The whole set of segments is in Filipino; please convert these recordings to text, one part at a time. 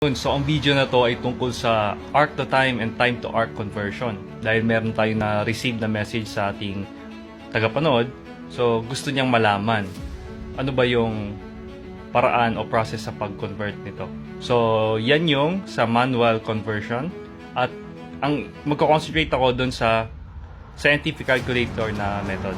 So ang video na to ay tungkol sa arc to time and time to arc conversion. Dahil meron tayong na-receive na message sa ating tagapanood, so gusto niyang malaman ano ba yung paraan o process sa pag-convert nito. So yan yung sa manual conversion at ang magko-concentrate ako doon sa scientific calculator na method.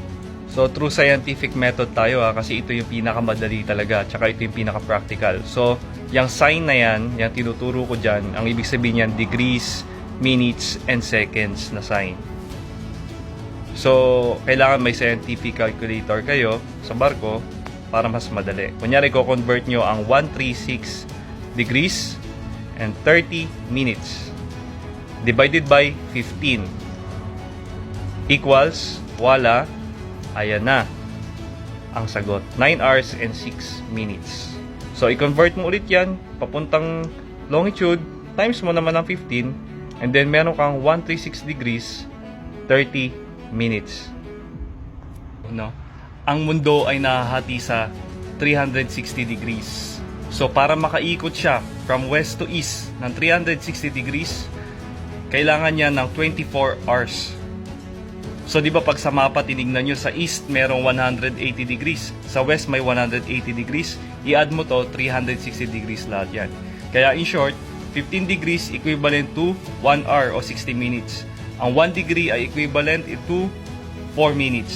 So through scientific method tayo kasi ito yung pinakamadali talaga tsaka ito yung pinaka-practical. So yung sign na yan, yung tinuturo ko dyan, ang ibig sabihin yan degrees, minutes, and seconds na sign. So kailangan may scientific calculator kayo sa barko para mas madali. Kunyari ko-convert nyo ang 136 degrees and 30 minutes divided by 15 equals, wala, ayan na ang sagot, 9 hours and 6 minutes. So i-convert mo ulit yan papuntang longitude, times mo naman ng 15, and then meron kang 136 degrees 30 minutes. No? Ang mundo ay nahahati sa 360 degrees. So para makaikot siya from west to east ng 360 degrees, kailangan niya ng 24 hours. So di ba pag sa mapa tinignan nyo, sa east merong 180 degrees, sa west may 180 degrees, i-add mo to 360 degrees lahat yan. Kaya in short, 15 degrees equivalent to 1 hour o 60 minutes. Ang 1 degree ay equivalent to 4 minutes.